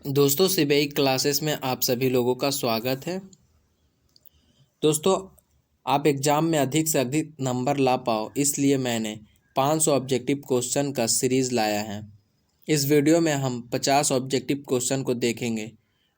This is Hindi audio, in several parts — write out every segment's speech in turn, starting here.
दोस्तों, सीबीआई क्लासेस में आप सभी लोगों का स्वागत है। दोस्तों, आप एग्ज़ाम में अधिक से अधिक नंबर ला पाओ, इसलिए मैंने 500 ऑब्जेक्टिव क्वेश्चन का सीरीज़ लाया है। इस वीडियो में हम 50 ऑब्जेक्टिव क्वेश्चन को देखेंगे,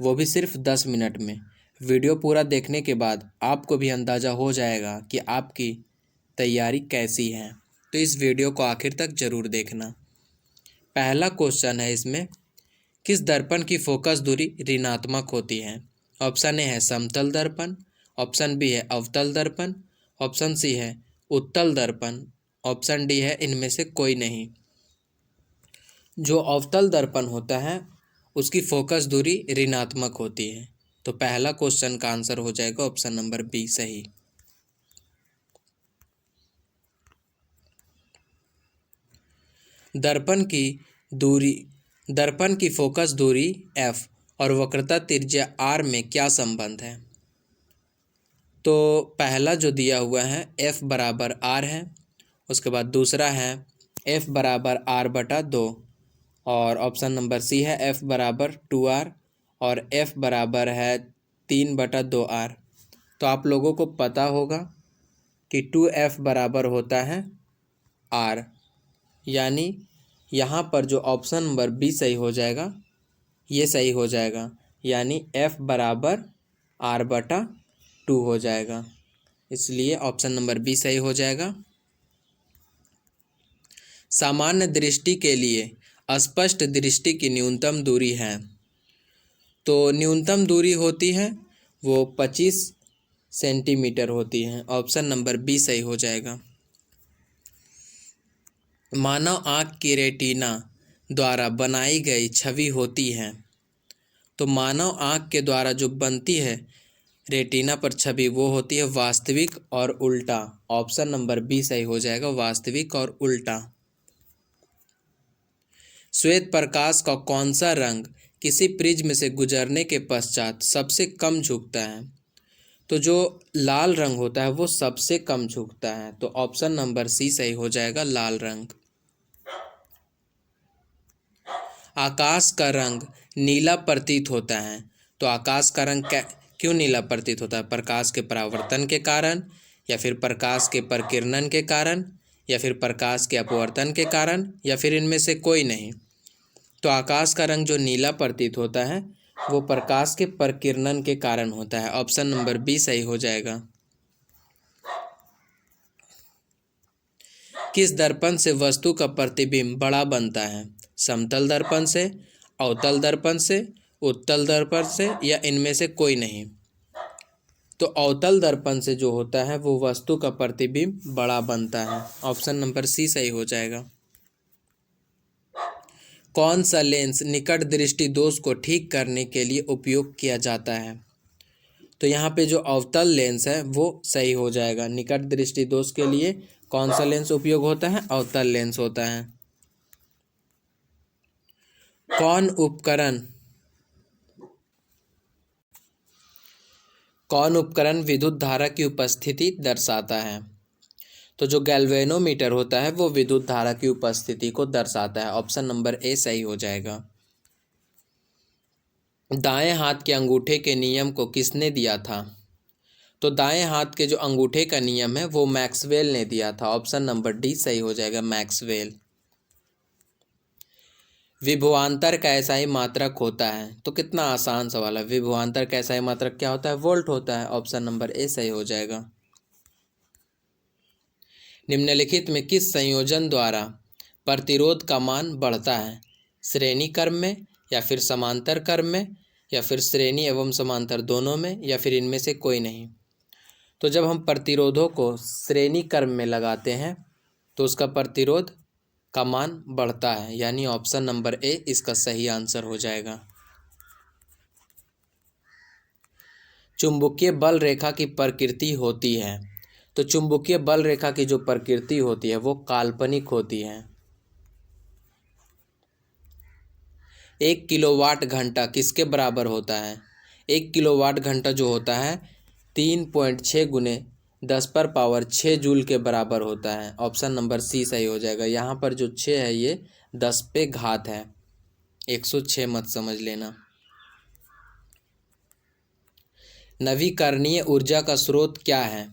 वो भी सिर्फ 10 मिनट में। वीडियो पूरा देखने के बाद आपको भी अंदाज़ा हो जाएगा कि आपकी तैयारी कैसी है, तो इस वीडियो को आखिर तक ज़रूर देखना। पहला क्वेश्चन है इसमें, किस दर्पण की फोकस दूरी ऋणात्मक होती है? ऑप्शन ए है समतल दर्पण, ऑप्शन बी है अवतल दर्पण, ऑप्शन सी है उत्तल दर्पण, ऑप्शन डी है इनमें से कोई नहीं। जो अवतल दर्पण होता है उसकी फोकस दूरी ऋणात्मक होती है, तो पहला क्वेश्चन का आंसर हो जाएगा ऑप्शन नंबर बी सही। दर्पण की फोकस दूरी f और वक्रता त्रिज्या r में क्या संबंध है? तो पहला जो दिया हुआ है f बराबर r है, उसके बाद दूसरा है f बराबर r/2 और ऑप्शन नंबर सी है f बराबर 2r और f बराबर है 3/2r। तो आप लोगों को पता होगा कि 2f बराबर होता है r, यानी यहाँ पर जो ऑप्शन नंबर बी सही हो जाएगा, ये सही हो जाएगा, यानी f बराबर r/2 हो जाएगा, इसलिए ऑप्शन नंबर बी सही हो जाएगा। सामान्य दृष्टि के लिए अस्पष्ट दृष्टि की न्यूनतम दूरी है, तो न्यूनतम दूरी होती है वो 25 सेंटीमीटर होती है, ऑप्शन नंबर बी सही हो जाएगा। मानव आँख की रेटिना द्वारा बनाई गई छवि होती है, तो मानव आँख के द्वारा जो बनती है रेटिना पर छवि वो होती है वास्तविक और उल्टा, ऑप्शन नंबर बी सही हो जाएगा, वास्तविक और उल्टा। श्वेत प्रकाश का कौन सा रंग किसी प्रिज्म से गुजरने के पश्चात सबसे कम झुकता है? तो जो लाल रंग होता है वो सबसे कम झुकता है, तो ऑप्शन नंबर सी सही हो जाएगा, लाल रंग। आकाश का रंग नीला प्रतीत होता है, तो आकाश का रंग क्यों नीला प्रतीत होता है? प्रकाश के परावर्तन के कारण, या फिर प्रकाश के प्रकीर्णन के कारण, या फिर प्रकाश के अपवर्तन के कारण, या फिर इनमें से कोई नहीं। तो आकाश का रंग जो नीला प्रतीत होता है वो प्रकाश के प्रकीर्णन के कारण होता है, ऑप्शन नंबर बी सही हो जाएगा। किस दर्पण से वस्तु का प्रतिबिंब बड़ा बनता है? समतल दर्पण से, अवतल दर्पण से, उत्तल दर्पण से, या इनमें से कोई नहीं। तो अवतल दर्पण से जो होता है वो वस्तु का प्रतिबिंब बड़ा बनता है, ऑप्शन नंबर सी सही हो जाएगा। कौन सा लेंस निकट दृष्टि दोष को ठीक करने के लिए उपयोग किया जाता है? तो यहाँ पे जो अवतल लेंस है वो सही हो जाएगा। निकट दृष्टि दोष के लिए कौन सा लेंस उपयोग होता है? अवतल लेंस होता है। कौन उपकरण विद्युत धारा की उपस्थिति दर्शाता है? तो जो गैल्वेनोमीटर होता है वो विद्युत धारा की उपस्थिति को दर्शाता है, ऑप्शन नंबर ए सही हो जाएगा। दाएं हाथ के अंगूठे के नियम को किसने दिया था? तो दाएं हाथ के जो अंगूठे का नियम है वो मैक्सवेल ने दिया था, ऑप्शन नंबर डी सही हो जाएगा, मैक्सवेल। विभवांतर का एसआई मात्रक होता है, तो कितना आसान सवाल है। विभवांतर का एसआई मात्रक क्या होता है? वोल्ट होता है, ऑप्शन नंबर ए सही हो जाएगा। निम्नलिखित में किस संयोजन द्वारा प्रतिरोध का मान बढ़ता है? श्रेणी क्रम में, या फिर समांतर क्रम में, या फिर श्रेणी एवं समांतर दोनों में, या फिर इनमें से कोई नहीं। तो जब हम प्रतिरोधों को श्रेणी क्रम में लगाते हैं तो उसका प्रतिरोध का मान बढ़ता है, यानी ऑप्शन नंबर ए इसका सही आंसर हो जाएगा। चुंबकीय बल रेखा की प्रकृति होती है, तो चुंबकीय बल रेखा की जो प्रकृति होती है वो काल्पनिक होती है। 1 किलोवाट घंटा किसके बराबर होता है? 1 किलोवाट घंटा जो होता है 3.6 गुने 10⁻6 जूल के बराबर होता है, ऑप्शन नंबर सी सही हो जाएगा। यहाँ पर जो 6 है ये 10 पे घात है, 106 मत समझ लेना। नवीकरणीय ऊर्जा का स्रोत क्या है?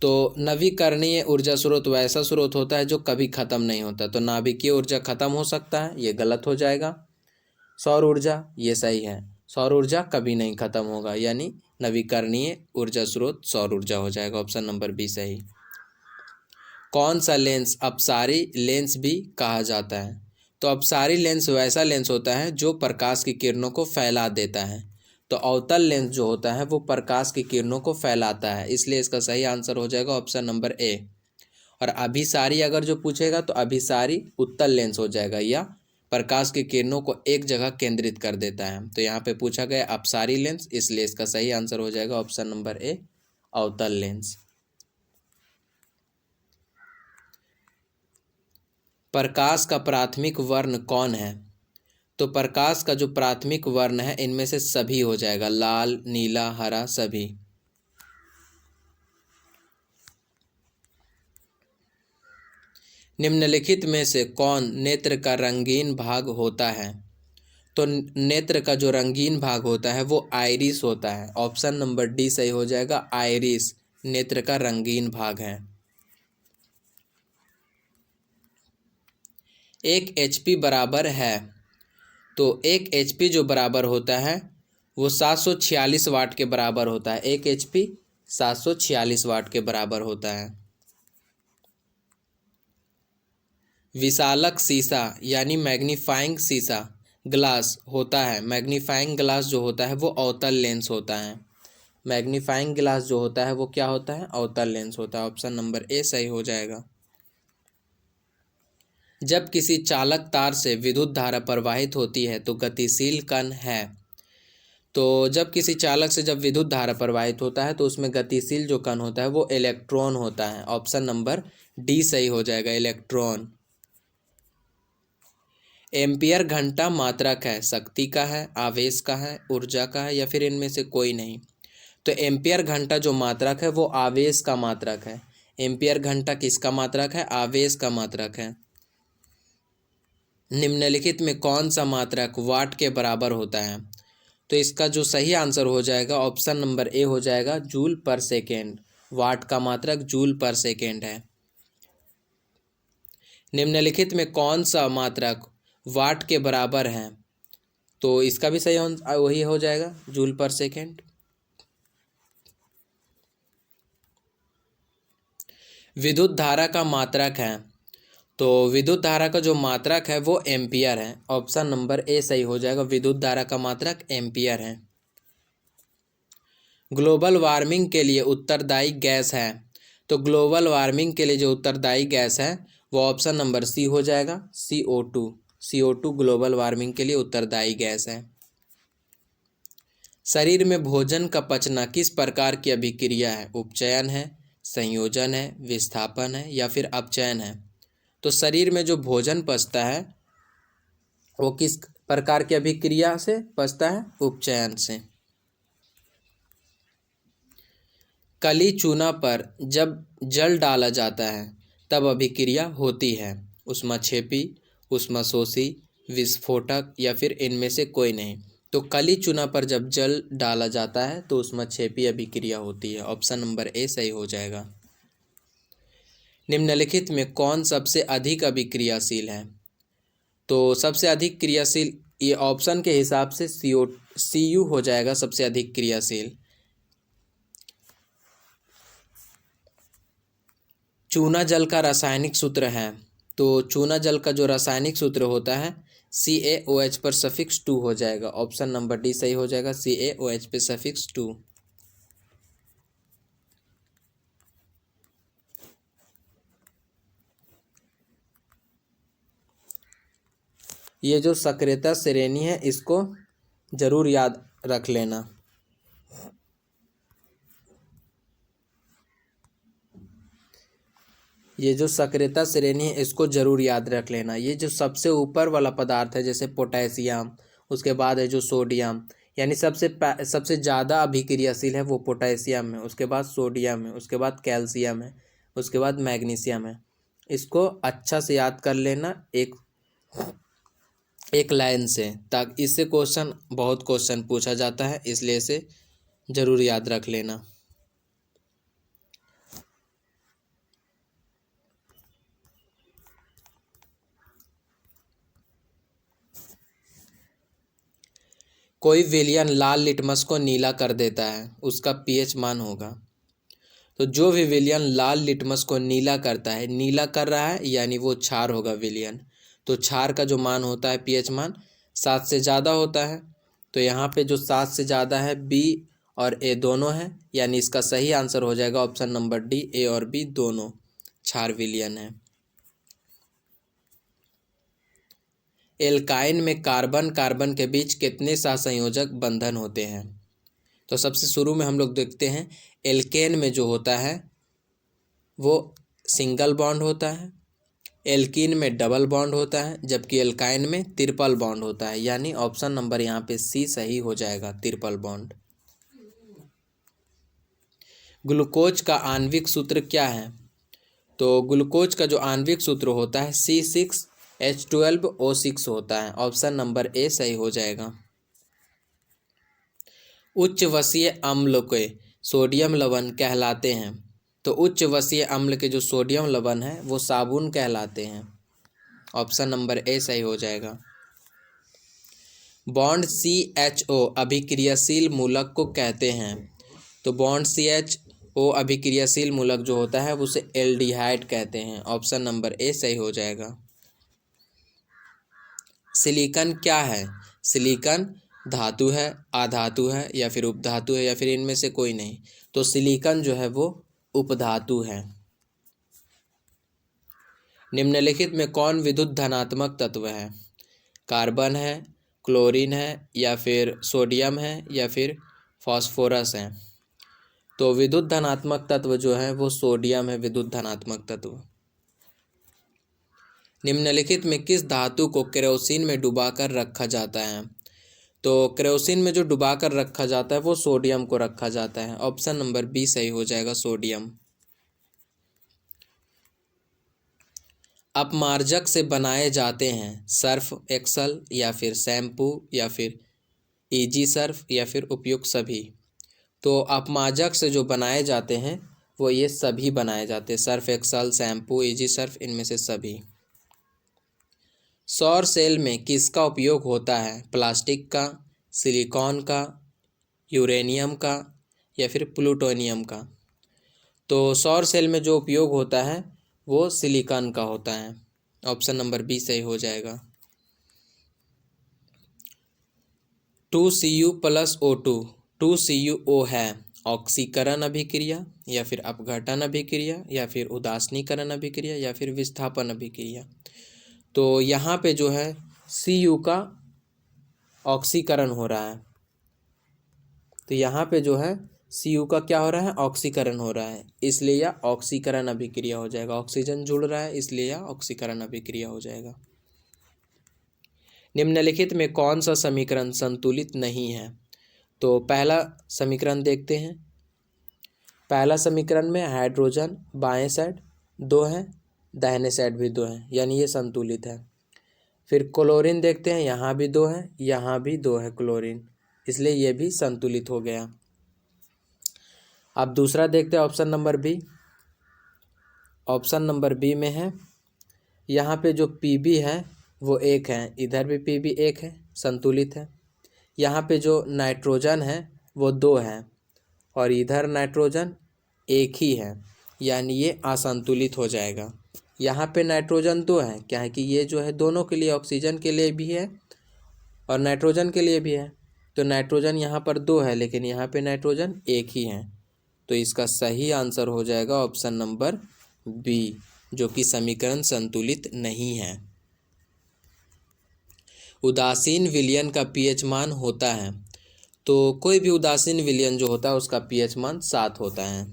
तो नवीकरणीय ऊर्जा स्रोत वैसा स्रोत होता है जो कभी ख़त्म नहीं होता। तो नाभिकीय ऊर्जा ख़त्म हो सकता है, ये गलत हो जाएगा। सौर ऊर्जा, ये सही है। सौर ऊर्जा कभी नहीं ख़त्म होगा, यानी नवीकरणीय ऊर्जा स्रोत सौर ऊर्जा हो जाएगा। ऑप्शन नंबर बी सही। कौन सा लेंस अपसारी लेंस भी कहा जाता है? तो अपसारी लेंस वैसा लेंस होता है जो प्रकाश की किरणों को फैला देता है। तो अवतल लेंस जो होता है वो प्रकाश की किरणों को फैलाता है, इसलिए इसका सही आंसर हो जाएगा ऑप्शन नंबर ए। और अभिसारी अगर जो पूछेगा तो अभिसारी उत्तल लेंस हो जाएगा, या प्रकाश की किरणों को एक जगह केंद्रित कर देता है। तो यहाँ पे पूछा गया अपसारी लेंस, इसलिए इसका सही आंसर हो जाएगा ऑप्शन नंबर ए, अवतल लेंस। प्रकाश का प्राथमिक वर्ण कौन है? तो प्रकाश का जो प्राथमिक वर्ण है इनमें से सभी हो जाएगा, लाल, नीला, हरा, सभी। निम्नलिखित में से कौन नेत्र का रंगीन भाग होता है? तो नेत्र का जो रंगीन भाग होता है वो आइरिस होता है। ऑप्शन नंबर डी सही हो जाएगा, आइरिस नेत्र का रंगीन भाग है। 1 HP बराबर है, तो 1 HP जो बराबर होता है वो 746 वाट के बराबर होता है। 1 HP 746 वाट के बराबर होता है। विशालक शीशा यानी मैग्नीफाइंग शीशा ग्लास होता है। मैग्नीफाइंग ग्लास जो होता है वो अवतल लेंस होता है। मैग्नीफाइंग ग्लास जो होता है वो क्या होता है? अवतल लेंस होता है। ऑप्शन नंबर ए सही हो जाएगा। जब किसी चालक तार से विद्युत धारा प्रवाहित होती है तो गतिशील कण है। तो जब किसी चालक से जब विद्युत धारा प्रवाहित होता है तो उसमें गतिशील जो कण होता है वो इलेक्ट्रॉन होता है। ऑप्शन नंबर डी सही हो जाएगा, इलेक्ट्रॉन। एम्पियर घंटा मात्रक है, शक्ति का है, आवेश का है, ऊर्जा का है, या फिर इनमें से कोई नहीं? तो एम्पियर घंटा जो मात्रक है वो आवेश का मात्रक है। एम्पियर घंटा किसका मात्रक है? आवेश का मात्रक है। निम्नलिखित में कौन सा मात्रक वाट के बराबर होता है? तो इसका जो सही आंसर हो जाएगा ऑप्शन नंबर ए हो जाएगा, जूल पर सेकेंड। वाट का मात्रक जूल पर सेकेंड है। निम्नलिखित में कौन सा मात्रक वाट के बराबर है? तो इसका भी सही वही हो जाएगा, जूल पर सेकेंड। विद्युत धारा का मात्रक है, तो विद्युत धारा का जो मात्रक है वो एम्पियर है। ऑप्शन नंबर ए सही हो जाएगा, विद्युत धारा का मात्रक एम्पियर है। ग्लोबल वार्मिंग के लिए उत्तरदायी गैस है, तो ग्लोबल वार्मिंग के लिए जो उत्तरदायी गैस है वो ऑप्शन नंबर सी हो जाएगा, CO2। CO2 ग्लोबल वार्मिंग के लिए उत्तरदायी गैस है। शरीर में भोजन का पचना किस प्रकार की अभिक्रिया है? उपचयन है, संयोजन है, विस्थापन है, या फिर अपचयन है? तो शरीर में जो भोजन पचता है वो किस प्रकार की अभिक्रिया से पचता है? उपचयन से। कली चूना पर जब जल डाला जाता है तब अभिक्रिया होती है। ऊष्माक्षेपी, ऊष्माशोषी, विस्फोटक, या फिर इनमें से कोई नहीं? तो कली चूना पर जब जल डाला जाता है तो ऊष्माक्षेपी अभिक्रिया होती है। ऑप्शन नंबर ए सही हो जाएगा। निम्नलिखित में कौन सबसे अधिक अभिक्रियाशील है? तो सबसे अधिक क्रियाशील ये ऑप्शन के हिसाब से CU हो जाएगा सबसे अधिक क्रियाशील। चूना जल का रासायनिक सूत्र है, तो चूना जल का जो रासायनिक सूत्र होता है CaOH पर सफिक्स 2 हो जाएगा। ऑप्शन नंबर डी सही हो जाएगा, CaOH पे सफिक्स 2। ये जो सक्रियता श्रेणी है इसको जरूर याद रख लेना। ये जो सक्रियता श्रेणी है इसको जरूर याद रख लेना। ये जो सबसे ऊपर वाला पदार्थ है जैसे पोटेशियम, उसके बाद है जो सोडियम, यानी सबसे ज़्यादा अभिक्रियाशील है वो पोटेशियम है, उसके बाद सोडियम है, उसके बाद कैल्शियम है, उसके बाद मैग्नीशियम है। इसको अच्छा से याद कर लेना एक लाइन से, ताकि इससे बहुत क्वेश्चन पूछा जाता है, इसलिए इसे ज़रूर याद रख लेना। कोई विलयन लाल लिटमस को नीला कर देता है, उसका पीएच मान होगा। तो जो भी विलयन लाल लिटमस को नीला करता है, नीला कर रहा है यानी वो क्षार होगा विलयन। तो क्षार का जो मान होता है पीएच मान 7 से ज़्यादा होता है। तो यहाँ पे जो 7 से ज़्यादा है बी और ए दोनों है, यानी इसका सही आंसर हो जाएगा ऑप्शन नंबर डी, ए और बी दोनों क्षार विलयन है। एल्काइन में कार्बन कार्बन के बीच कितने सहसंयोजक बंधन होते हैं? तो सबसे शुरू में हम लोग देखते हैं एल्केन में जो होता है वो सिंगल बॉन्ड होता है, एल्कीन में डबल बॉन्ड होता है, जबकि एल्काइन में ट्रिपल बॉन्ड होता है, यानी ऑप्शन नंबर यहाँ पे सी सही हो जाएगा, ट्रिपल बॉन्ड। ग्लूकोज का आणविक सूत्र क्या है? तो ग्लूकोज का जो आणविक सूत्र होता है C6H12O6 होता है, ऑप्शन नंबर ए सही हो जाएगा। उच्च वसीय अम्ल के सोडियम लवण कहलाते हैं। तो उच्च वसीय अम्ल के जो सोडियम लवण है वो साबुन कहलाते हैं, ऑप्शन नंबर ए सही हो जाएगा। बॉन्ड CHO अभिक्रियाशील मूलक को कहते हैं। तो बॉन्ड CHO अभिक्रियाशील मूलक जो होता है उसे एल्डिहाइड कहते हैं, ऑप्शन नंबर ए सही हो जाएगा। सिलिकॉन क्या है? सिलिकॉन धातु है, अधातु है या फिर उपधातु है या फिर इनमें से कोई नहीं। तो सिलिकॉन जो है वो उपधातु है। निम्नलिखित में कौन विद्युत धनात्मक तत्व है? कार्बन है, क्लोरीन है या फिर सोडियम है या फिर फास्फोरस है? तो विद्युत धनात्मक तत्व जो है वो सोडियम है, विद्युत धनात्मक तत्व। निम्नलिखित में किस धातु को केरोसिन में डुबाकर रखा जाता है? तो केरोसिन में जो डुबाकर रखा जाता है वो सोडियम को रखा जाता है, ऑप्शन नंबर बी सही हो जाएगा, सोडियम। अपमार्जक से बनाए जाते हैं सर्फ एक्सल या फिर शैम्पू या फिर इजी सर्फ या फिर उपयुक्त सभी। तो अपमार्जक से जो बनाए जाते हैं वो ये सभी बनाए जाते हैं, Surf Excel, shampoo, easy Surf, इनमें से सभी। सौर सेल में किसका उपयोग होता है? प्लास्टिक का, सिलिकॉन का, यूरेनियम का या फिर प्लूटोनियम का? तो सौर सेल में जो उपयोग होता है वो सिलिकॉन का होता है, ऑप्शन नंबर बी सही हो जाएगा। 2Cu+O2 2CuO है, ऑक्सीकरण अभिक्रिया या फिर अपघटन अभिक्रिया या फिर उदासीनीकरण अभिक्रिया या फिर विस्थापन अभिक्रिया? तो यहाँ पे जो है Cu का ऑक्सीकरण हो रहा है। तो यहाँ पे जो है Cu का क्या हो रहा है? ऑक्सीकरण हो रहा है, इसलिए यह ऑक्सीकरण अभिक्रिया हो जाएगा। ऑक्सीजन जुड़ रहा है इसलिए यह ऑक्सीकरण अभिक्रिया हो जाएगा। निम्नलिखित में कौन सा समीकरण संतुलित नहीं है? तो पहला समीकरण देखते हैं। पहला समीकरण में हाइड्रोजन बाएं साइड 2 हैं, दाहिने साइड भी 2 हैं, यानी ये संतुलित है। फिर क्लोरीन देखते हैं, यहाँ भी 2 हैं, यहाँ भी 2 है क्लोरीन, इसलिए ये भी संतुलित हो गया। अब दूसरा देखते हैं option number B. Option number B में है यहाँ पे जो Pb है वो 1 है, इधर भी Pb 1 है, संतुलित है। यहाँ पे जो नाइट्रोजन है वो 2 है और इधर नाइट्रोजन 1 ही है, यानी ये असंतुलित हो जाएगा। यहाँ पे नाइट्रोजन 2 है, क्या है कि ये जो है दोनों के लिए, ऑक्सीजन के लिए भी है और नाइट्रोजन के लिए भी है। तो नाइट्रोजन यहाँ पर 2 है लेकिन यहाँ पे नाइट्रोजन 1 ही है, तो इसका सही आंसर हो जाएगा ऑप्शन नंबर बी, जो कि समीकरण संतुलित नहीं है। उदासीन विलयन का पीएच मान होता है। तो कोई भी उदासीन विलयन जो होता है उसका पीएच मान 7 होता है।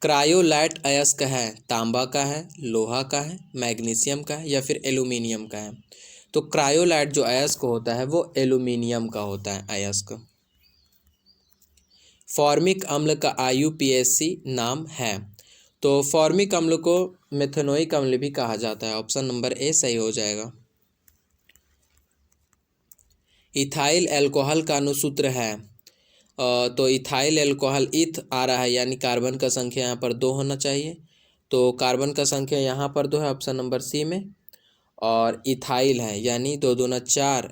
क्रायोलाइट अयस्क है, तांबा का है, लोहा का है, मैग्नीशियम का है या फिर एल्यूमिनियम का है? तो क्रायोलाइट जो अयस्क होता है वो एल्यूमिनियम का होता है अयस्क। फॉर्मिक अम्ल का IUPAC नाम है। तो फॉर्मिक अम्ल को मेथनोइक अम्ल भी कहा जाता है, ऑप्शन नंबर ए सही हो जाएगा। इथाइल अल्कोहल का अणुसूत्र है तो इथाइल अल्कोहल इथ आ रहा है, यानी कार्बन का संख्या यहाँ पर 2 होना चाहिए। तो कार्बन का संख्या यहाँ पर 2 है ऑप्शन नंबर सी में। और इथाइल है यानी 2 दूना 4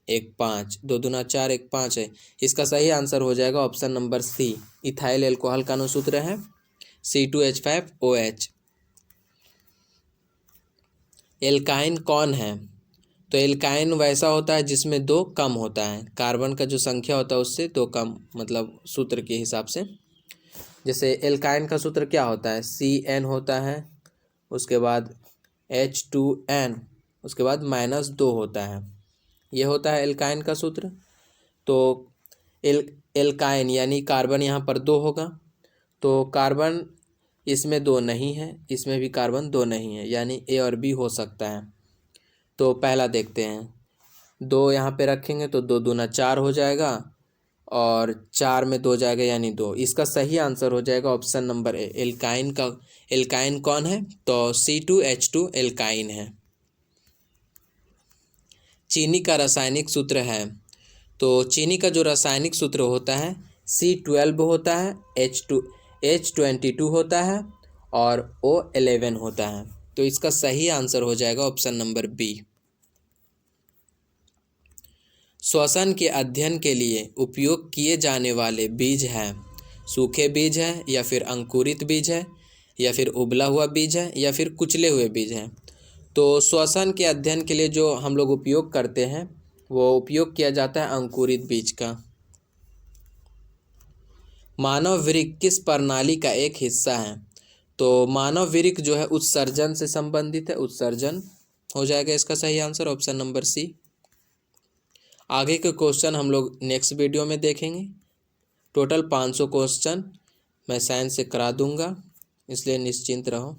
1 5, 2 दूना 4 1 5 है। इसका सही आंसर हो जाएगा option number C. Ethyl alcohol का अणुसूत्र है C2H5OH। एल्काइन कौन है? तो एल्काइन वैसा होता है जिसमें 2 कम होता है, कार्बन का जो संख्या होता है उससे 2 कम, मतलब सूत्र के हिसाब से। जैसे एल्काइन का सूत्र क्या होता है, CN होता है, उसके बाद H2N, उसके बाद -2 होता है, ये होता है एल्काइन का सूत्र। तो एल्काइन यानी कार्बन यहाँ पर 2 होगा, तो कार्बन इसमें 2 नहीं है, इसमें भी कार्बन 2 नहीं है, यानी A और B हो सकता है। तो पहला देखते हैं, 2 यहाँ पे रखेंगे तो 2 दूना 4 हो जाएगा और 4 में 2 जाएगा यानी 2। इसका सही आंसर हो जाएगा ऑप्शन नंबर ए। एल्काइन कौन है? तो C2H2 एल्काइन है। चीनी का रासायनिक सूत्र है, तो चीनी का जो रासायनिक सूत्र होता है C12 होता है, H22 होता है और O11 होता है। तो इसका सही आंसर हो जाएगा ऑप्शन नंबर बी। श्वसन के अध्ययन के लिए उपयोग किए जाने वाले बीज हैं, सूखे बीज हैं या फिर अंकुरित बीज है या फिर उबला हुआ बीज है या फिर कुचले हुए बीज हैं। तो श्वसन के अध्ययन के लिए जो हम लोग उपयोग करते हैं वो उपयोग किया जाता है अंकुरित बीज का। मानव वृक्क किस प्रणाली का एक हिस्सा है? तो मानव वृक्क जो है उत्सर्जन से संबंधित है, उत्सर्जन हो जाएगा इसका सही आंसर ऑप्शन नंबर सी। आगे के क्वेश्चन हम लोग नेक्स्ट वीडियो में देखेंगे। टोटल 500 क्वेश्चन मैं साइंस से करा दूंगा, इसलिए निश्चिंत रहो।